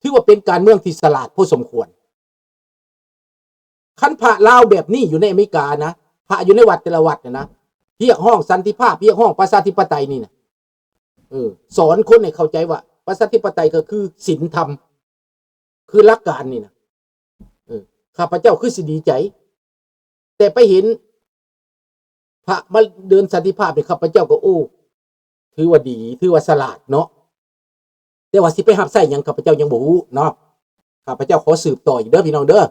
ถือว่าเป็นการเมืองที่ฉลาดพอสมควรคันพระลาวแบบนี้อยู่ในอเมริกานะพระอยู่ในวัดแต่ละวัดนะเรียกห้องสันติภาพเรียกห้องประชาธิปไตยนี่นะสอนคนให้เข้าใจว่าประชาธิปไตยก็คือศีลธรรมคือหลักการนี่นะข้าพเจ้าคือสิดีใจแต่ไปเห็นพระมาเดินสันติภาพเนี่ยข้าพเจ้าก็โอ้ถือว่าดีถือว่าฉลาดเนาะแต่ว่าสิไปหับใส่ยังข้าพเจ้ายังบ่รู้เนาะข้าพเจ้าขอสืบต่ออีกเด้อพี่น้องเด้อ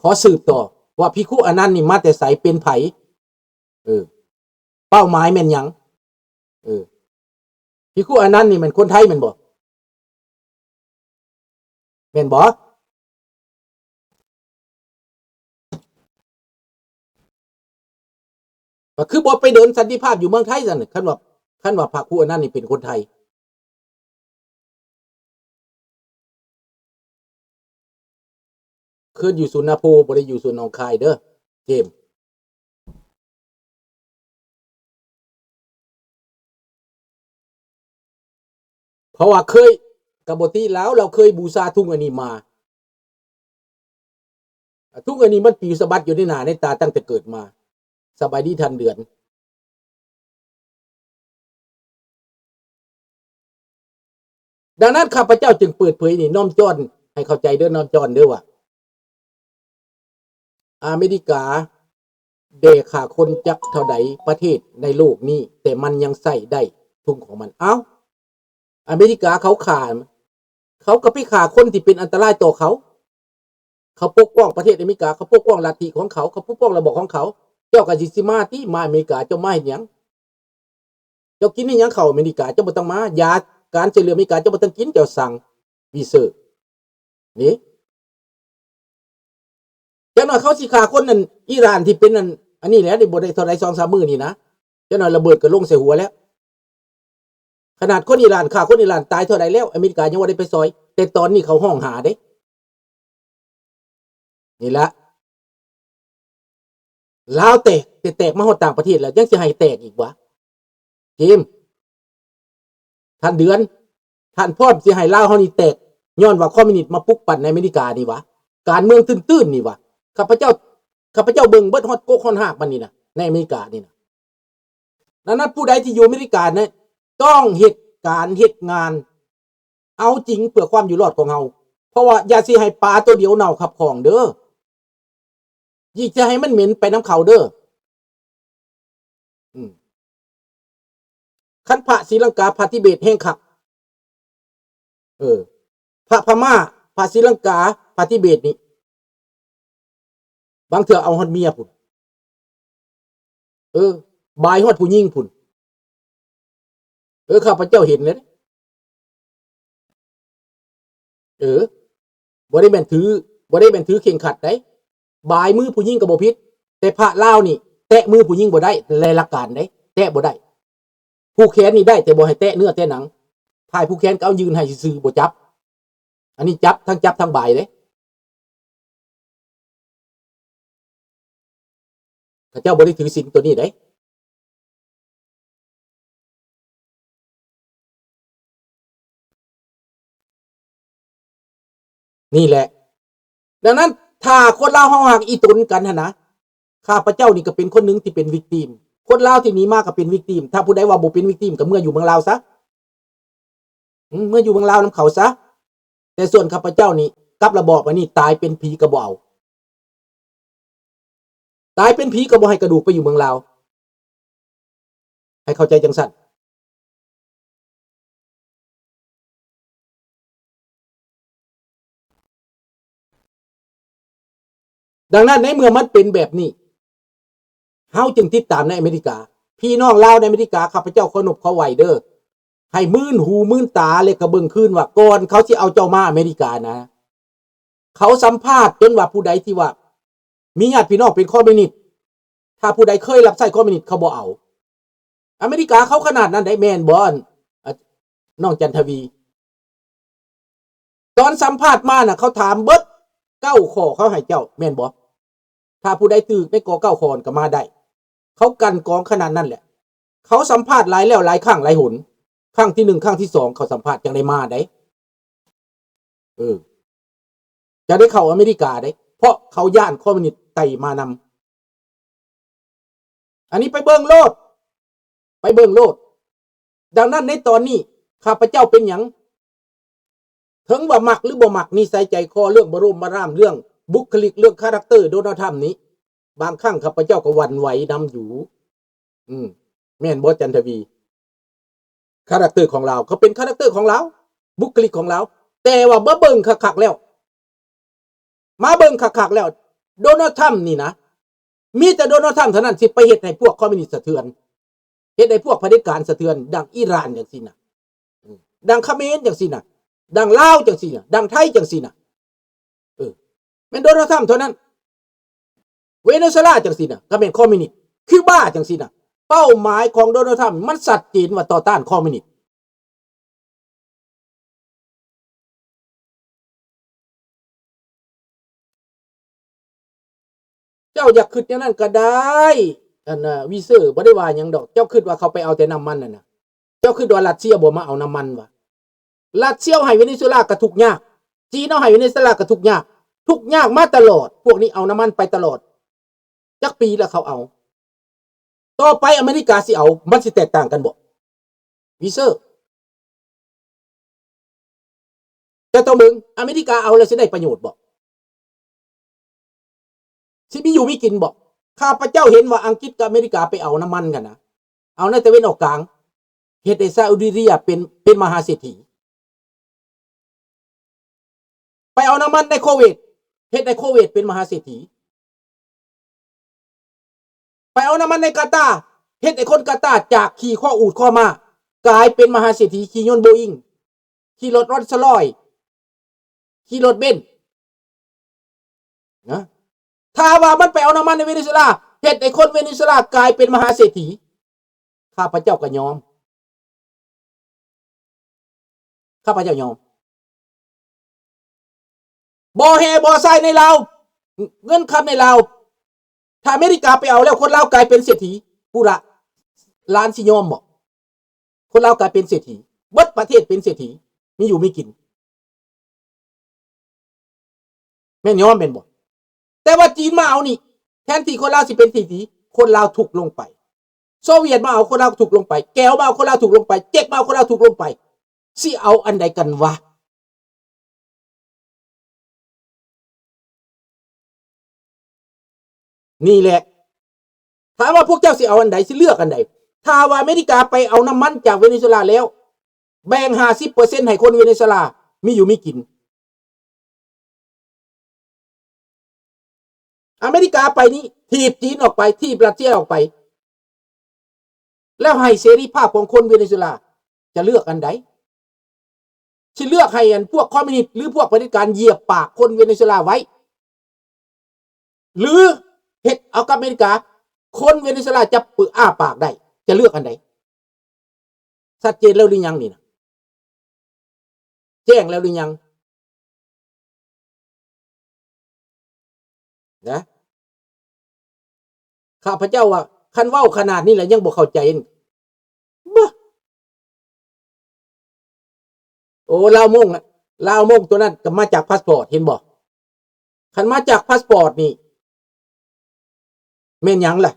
ขอสืบต่อว่าภิกขุอนันต์นี่มาแต่ไสเป็นไผเป้าหมายแม่นหยังภิกขุอนันต์นี่มันคนไทยแม่นบ่แม่นบ่ก็คือบ่ไปเดินสันติภาพอยู่เมืองไทยซั่นคันว่าพระครูอนันต์นี่เป็นคนไทยเคยอยู่สุนทรภู่บ่ได้อยู่สุนหนองคายเด้อเจมเพราะว่าเคยกับปกติแล้วเราเคยบูชาทุ่งอันนี้มาทุ่งอันนี้มันปีสะบัดอยู่ในหน้าในตาตั้งแต่เกิดมาสบายดีทันเดือนดังนั้นข้าพเจ้าจึงเปิดเผยนี่น้อมจอนให้เข้าใจเด้อน้อมจอนเด้อว่าอเมริกาเดค่าคนจักเท่าใดประเทศในโลกนี้แต่มันยังใส่ได้ทุ่งของมันเอ้าอเมริกาเขาฆ่าเขาก็ไปฆ่าคนที่เป็นอันตรายต่อเขาปกป้องประเทศอเมริกาเขาปกป้องลัทธิของเขาปกป้องระบบของเขาเจ้าก็สิมาที่มาอเมริกาเจ้ามาเฮ็ดหยังเจ้ากินนี่ยังเข้าอเมริกาเจ้าบ่ต้องมายาการช่วยเหลืออเมริกาเจ้าบ่ต้องกินเจ้าสั่งวีเซอร์นี่เจ้าหน่อยเขาสิฆ่าคนนั้นอิหร่านที่เป็นอันนี้แหละได้บ่ได้เท่าใด 2-3 มื้อนี่นะเจ้าหน่อยระเบิดก็ลงใส่หัวแล้วขนาดคนอิหร่านฆ่าคนอิหร่านตายเท่าใดแล้วอเมริกายังบ่ได้ไปซอยแต่ตอนนี้เขาห้องหาเด้นี่ละลาวแตกมาฮอดต่างประเทศแล้วยังสิให้แตกอีกวะเจมท่านเดือนท่านพร้อมสิให้ลาวเฮานี่แตกย้อนว่าคอมมิวนิสต์มาปลุกปั่นในอเมริกานี่วะการเมืองตื้นๆนี่วะข้าพเจ้าเบิ่งเบิดฮอดโกกฮอดหากมันนี่นะในอเมริกานี่นะนั้นผู้ใดที่อยู่อเมริกานะต้องเหตุการเหตุงานเอาจริงเพื่อความอยู่รอดของเฮาเพราะว่าอย่าสิให้ปลาตัวเดียวเน่าขับของเด้อยิ่งจะให้มันเหม็นไปน้ำเขาเด้อคันพระศรีลังกาพระทิเบตแห่งคักพระพม่าพระศรีลังกาพระทิเบตนี่บางเถื่อเอาฮอดเมียพุ่นบายฮอดผู้หญิงพุ่นข้าพเจ้าเห็นเลยบ่ได้แม่นถือเข่งขัดได้บายมือผู้หญิงก็บ่ผิดแต่พระลาวนี่แตะมือผู้หญิงบ่ได้ในหลักการได้แตะบ่ได้ผู้แขนนี่ได้แต่บ่ให้แตะเนื้อแตะหนังพายผู้แขนก็เอายืนให้ซื่อๆบ่จับอันนี้จับทั้งบายเด้ข้าเจ้าบ่ได้ถือศีลตัวนี้ได้นี่แหละดังนั้นถ้าคนลาวเฮาหักอีตุนกันนะข้าพเจ้านี่ก็เป็นคนนึงที่เป็นวิกติมคนลาวที่หนีมาก็เป็นวิกติมถ้าผู้ใดว่าบ่เป็นวิกติมก็เมื่ออยู่เมืองลาวซะเมื่ออยู่เมืองลาวนำเขาซะแต่ส่วนข้าพเจ้านี่กับระบอบอันนี้ตายเป็นผีก็บ่เอาตายเป็นผีก็บ่ให้กระดูกไปอยู่เมืองลาวให้เข้าใจจังซั่นดังนั้นในเมื่อมันเป็นแบบนี้เฮาจึงติดตามในอเมริกาพี่น้องลาวในอเมริกาข้าพเจ้าขอนบเขาไหวเด้อให้มื่นหูมื่นตาเลยกระเบิ่งคืนว่าก่อนเขาสิเอาเจ้ามาอเมริกานะเขาสัมภาษณ์จนว่าผู้ใดที่ว่ามีญาติพี่น้องเป็นคอมมิวนิสต์ถ้าผู้ใดเคยรับใช้คอมมิวนิสต์เขาบ่เอาอเมริกาเขาขนาดนั้นได้แม่นบ่น้องจันทวีตอนสัมภาษณ์มาน่ะเขาถามเบิด9 ข้อเขาให้เจ้าแม่นบ่ถ้าผู้ใดตึกในกอ9 ข้อก็มาได้เขากันกองขนาดนั้นแหละเขาสัมภาษณ์หลายแล้วหลายครั้งหลายหนครั้งที่1ครั้งที่2เขาสัมภาษณ์จังได้มาได้ เออจะได้เข้าอเมริกาได้เพราะเขาย่านคอมมิวนิสต์ไต่มานำอันนี้ไปเบิ่งโลดไปเบิ่งโลดดังนั้นในตอนนี้ข้าพเจ้าเป็นหยังถึงว่ามักหรือบ่มักนิสัยใจคอเรื่องบรมบารามเรื่องบุคลิกเรื่องคาแรคเตอร์โดนัลด์ทรัมป์นี้บางครั้งข้าพเจ้าก็หวั่นไหวนำอยู่แม่นบ่จันทวีคาแรคเตอร์ของเราเขาเป็นคาแรคเตอร์ของเราบุคลิกของเราแต่ว่าเบิ่งคักๆแล้วมาเบิ่งคักๆแล้วโดนัลด์ทรัมป์นี่นะมีแต่โดนัลด์ทรัมป์เท่านั้นสิไปเฮ็ดให้พวกคอมมิวนิสต์สะเทือนเฮ็ดให้พวกเผด็จการสะเทือนดังอิหร่านจังซี่น่ะดังเขมรจังซี่น่ะดังลาวจังซี่น่ะดังไทยจังซี่น่ะแม่นโดนัลด์ทรัมป์เท่านั้นเวเนซุเอลาจังซี่น่ะก็เป็นคอมมิวนิสต์คิวบาจังซี่น่ะเป้าหมายของโดนัลด์ทรัมป์มันชัดเจนว่าต่อต้านคอมมิวนิสต์เจ้าอยากคิดอย่างนั้นก็ได้อันน่ะวีเซอร์บ่ได้ว่าหยังดอกเจ้าคิดว่าเขาไปเอาแต่น้ำมันน่ะเจ้าคิดว่ารัสเซียบ่มาเอาน้ำมันวะรัสเซียให้เวเนซุเอลาก็ทุกข์ยากจีนเอาให้เวเนซุเอลาก็ทุกข์ยากมาตลอดพวกนี้เอาน้ำมันไปตลอดจักปีแล้วเขาเอาต่อไปอเมริกาสิเอามันสิแตกต่างกันบ่วีเซอร์แต่ตัวมึงอเมริกาเอาแล้วสิได้ประโยชน์บ่สิมีอยู่มีกินบ่ข้าพเจ้าเห็นว่าอังกฤษกับอเมริกาไปเอาน้ำมันกันนะเอาในตะวันออกกลางเฮ็ดให้ซาอุดิอาระเบียเป็นมหาเศรษฐีไปเอาน้ำมันในโควิดเฮ็ดให้โควิดเป็นมหาเศรษฐีไปเอาน้ำมันในกาตาร์เฮ็ดให้คนกาตาร์จากขี่ข้ออูฐข้อม้ากลายเป็นมหาเศรษฐีขี่ยนต์โบอิงขี่รถรอลส์รอยซ์ขี่รถเบนซ์นะถ้าว่ามันไปเอาน้ำมันในเวเนซุเอลาเฮ็ดให้คนเวเนซุเอลากลายเป็นมหาเศรษฐีข้าพเจ้าก็ยอมข้าพเจ้ายอมบ่แห่บ่ใส่ในลาวเงินคำในลาวถ้าอเมริกาไปเอาแล้วคนลาวกลายเป็นเศรษฐีผู้ละล้านสิยอมบ่คนลาวกลายเป็นเศรษฐีเบิดประเทศเป็นเศรษฐีมีอยู่มีกินแม่นยอมเป็นบ่แต่ว่าจีนมาเอานี่แทนที่คนลาวสิเป็นเศรษฐีคนลาวถูกลงไปโซเวียตมาเอาคนลาวถูกลงไปแก้วมาเอาคนลาวถูกลงไปเจ๊กมาเอาคนลาวถูกลงไปสิเอาอันใดกันวะนี่แหละถามว่าพวกเจ้าสิเอาอันใดสิเลือกอันใดถ้าว่าอเมริกาไปเอาน้ำมันจากเวเนซุเอลาแล้วแบ่ง 50% ให้คนเวเนซุเอลามีอยู่มีกินอเมริกาไปนี่ทีบจีนออกไปทีบรัสเซียออกไปแล้วให้เสรีภาพของคนเวเนซุเอลาจะเลือกอันใดสิเลือกให้อันพวกคอมมิวนิสต์หรือพวกเผด็จการเหยียบปากคนเวเนซุเอลาไว้หรือเฮ็ดเอากับอเมริกาคนเวเนซุเอลาจะปืออ้าปากได้จะเลือกอันใดชัดเจนแล้วหรือยังนี่นะแจ้งแล้วหรือยังนะข้าพเจ้าว่าคันเว้าขนาดนี้แหละยังบ่เข้าใจบ่โอ้ลาวมงตัวนั้นก็มาจากพาสปอร์ตเห็นบ่คันมาจากพาสปอร์ตนี่แม่นหยังล่ะ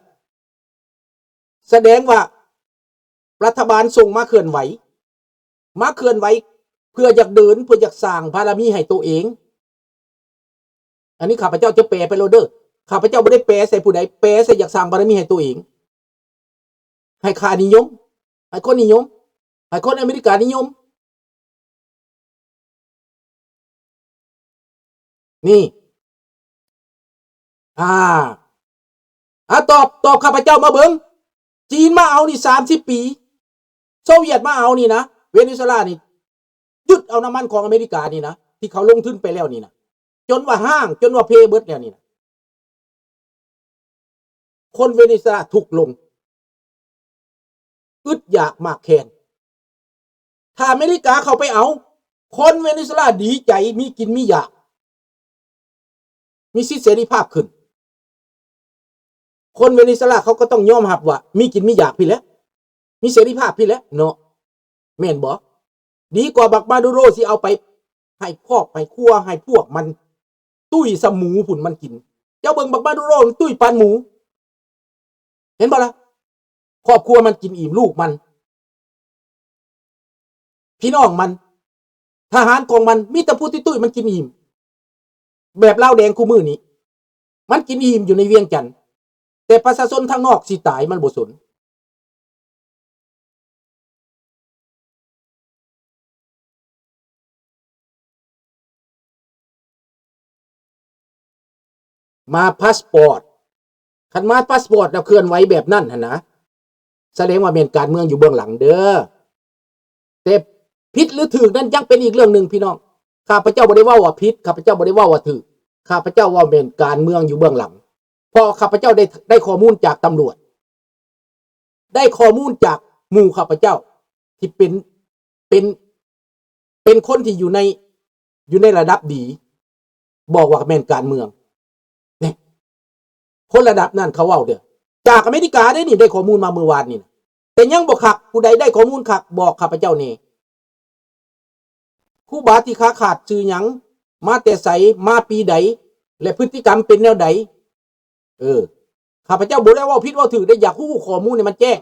แสดงว่ารัฐบาลส่งมาเคลื่อนไหวเพื่ออยากเดินเพื่ออยากสร้างบารมีให้ตัวเองอันนี้ข้าพเจ้าจะแปลไปโลดเด้อข้าพเจ้าไม่ได้แปลใส่ผู้ใดแปลใส่อยากสร้างบารมีให้ตัวเองให้ค่านิยมให้คนนิยมให้คนอเมริกานิยมนี่ตอบข้าพเจ้ามาเบิ่งจีนมาเอานี่30 ปีโซเวียตมาเอานี่นะเวเนซุเอลานี่ยึดเอาน้ำมันของอเมริกานี่นะที่เขาลงทุนไปแล้วนี่นะจนว่าห้างจนว่าเพเบิดแล้วนี่นะคนเวเนซุเอลาถูกลงอึดอยากมากแค้นถ้าอเมริกาเขาไปเอาคนเวเนซุเอลาดีใจมีกินมีอยากมีสิทธิเสรีภาพขึ้นคนเวเนซุเอลาเขาก็ต้องยอมรับว่ามีกินมีอยากพี่แล้วมีเสรีภาพพี่แล้วเนาะแม่นบ่ดีกว่าบักมาดูโรสิเอาไป ให้ครอบให้ครัวให้พวกมันตุ้ยสมูผุ่นมันกินเจ้าเบิ่งบักมาดูโรนตุ้ยปานหมู เห็นบ่ล่ะครอบครัวมันกินอิ่มลูกมันพี่น้องมันทหารของมันมีแต่ผู้ตุ้ยมันกินอิ่มแบบเล่าแดงคู่มือนี้มันกินอิ่มอยู่ในเวียงจันทน์แต่ประชาชนทางนอกสิตายมันบ่สนมาพาสปอร์ตคันมาพาสปอร์ตแล้วเคลื่อนไหวแบบนั้นหั่นนะแสดงว่าเป็นการเมืองอยู่เบื้องหลังเด้อแต่ผิดหรือถูกนั้นยังเป็นอีกเรื่องนึงพี่น้องข้าพเจ้าบ่ได้ว่าผิดข้าพเจ้าบ่ได้ว่าถูกข้าพเจ้าว่าเป็นการเมืองอยู่เบื้องหลังพอข้าพเจ้าได้ข้อมูลจากตำรวจได้ข้อมูลจากหมู่ข้าพเจ้าที่เป็นคนที่อยู่ในระดับดีบอกว่าเป็นการเมืองเนี่ยคนระดับนั้นเขาเว้าเด้อจากอเมริกาได้นี่ได้ข้อมูลมาเมื่อวานนี่นะแต่ยังบ่คักผู้ใดได้ข้อมูลคักบอกข้าพเจ้านี่ครูบาที่ค้าขาดชื่อหยังมาแต่ไสมาปีใดและพฤติกรรมเป็นแนวใดข้าพเจ้าบ่ได้ว่าผิดว่าถูกได้อยากฮู้ข้อมูลนี่มันแจ้ง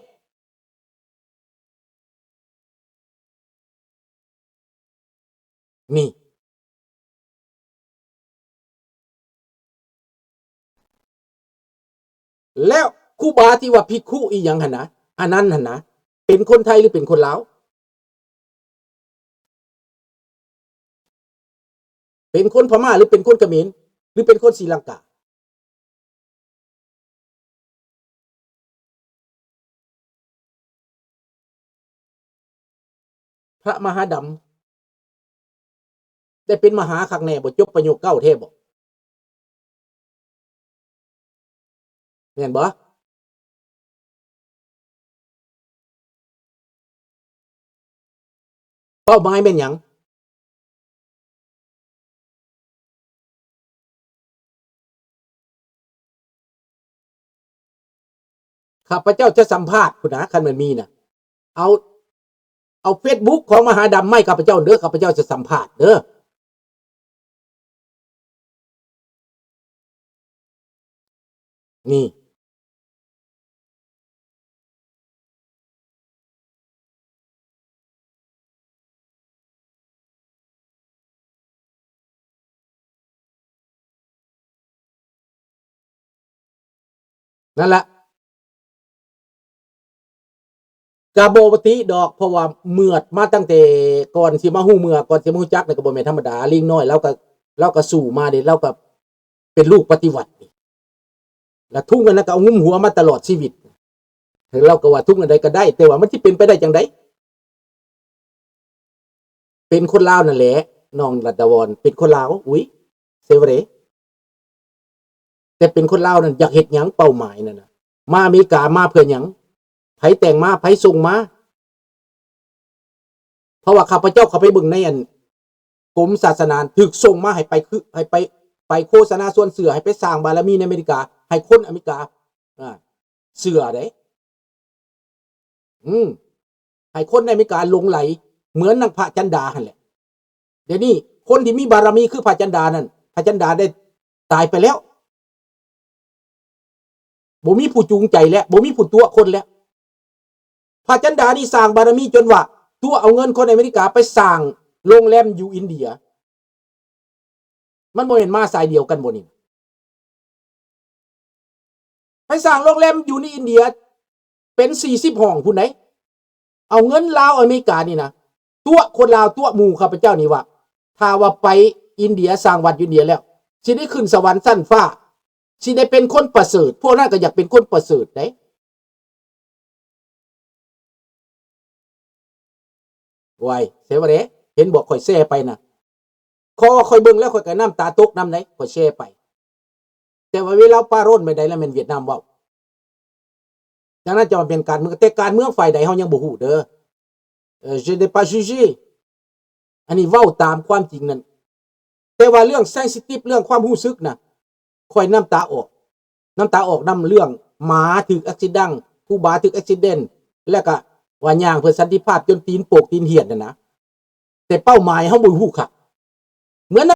นี่แล้วครูบาที่ว่าภิกขุอีหยังหั่นนะอันนั้นหั่นนะเป็นคนไทยหรือเป็นคนลาวเป็นคนพม่าหรือเป็นคนเขมรหรือเป็นคนศรีลังกาพระมหาดำได้เป็นมหาคักแน่บ่จบประโยคเก้าเทพบ่แม่นบ่เป้าหมายเป็นหยังข้าพเจ้าจะสัมภาษณ์พุ่นนะคันมันมีน่ะเอาFacebook ของมหาดำไม่ข้าพเจ้าเด้อข้าพเจ้าจะสัมภาษณ์เด้อนี่นั่นแหละกะบ่ปติดอกเพราะว่าเมือดมาตั้งแต่ก่อนสิมาฮู้เมื่อก่อนสิมาฮู้จักนี่ก็บ่แม่นธรรมดาลิงน้อยเราก็สู้มาเด้เราก็เป็นลูกปฏิวัติแล้วทุกข์นั้นก็เอางุ้มหัวมาตลอดชีวิตเราก็ว่าทุกข์อันใดก็ได้แต่ว่ามันสิเป็นไปได้จังได๋เป็นคนลาวนั่นแหละน้องรัตดาวรเป็นคนลาวอุ๊ยเซเวเรแต่เป็นคนลาวนั่นอยากเฮ็ดหยังเป้าหมายนั่นน่ะมาอเมริกามาเพื่อหยังไผแต่งมาไผส่งมาเพราะว่าข้าพเจ้าเข้าไปเบิ่งในอันกรมศาสนาถูกส่งมาให้ไปคือให้ไปโฆษณาส่วนเสือให้ไปสร้างบารมีในอเมริกาให้คนอเมริกาเสือเด้ให้คนในอเมริกาหลงไหลเหมือนนางพระจันดาหั่นแหละเดี๋ยวนี้คนที่มีบารมีคือพระจันดานั่นพระจันดาได้ตายไปแล้วบ่มีผู้จูงใจแล้วบ่มีผู้ตัวคนแล้วพระจันดานี่สร้างบารมีจนว่าตัวเอาเงินคนอเมริกาไปสร้างโรงแรมอยู่อินเดียมันบ่เห็นมาสายเดียวกันบ่นี่ไปสร้างโรงแรมอยู่ในอินเดียเป็น40ห้องพุ่นไหนเอาเงินลาวอเมริกานี่นะตัวคนลาวตัวหมู่ข้าพเจ้านี่ว่าถ้าว่าไปอินเดียสร้างวัดอินเดียแล้วสิได้ขึ้นสวรรค์ชั้นฟ้าสิได้เป็นคนประเสริฐพวกนั้นก็อยากเป็นคนประเสริฐได้ไว้เสวะเด้เห็นบอกข่อยแซ่ไปนะข่อยเบิ่งแล้วข่อยก็น้ำตาตกน้ำไหนข่อยแซ่ไปแต่ว่าเวลาปาโรนไม่ได้แล้วแม่นเวียดนามเว้าดังนั้นจะมาเป็นการเมืองแต่การเมืองฝ่ายใดเฮายังบ่ฮู้เด้อje n'ai pas jugé อันนี้เว้าตามความจริงนั่นแต่ว่าเรื่องเซนซิทิฟเรื่องความรู้สึกน่ะข่อยน้ำตาออกนำเรื่องหมาถูกอุบัติเหตุผู้บาถูกอุบัติเหตุแล้วก็ว่าย่างเพื่อสันติภาพจนตีนโปกตีนเหียดน่ะนะแต่เป้าหมายเฮาบ่ฮู้คัก เหมือน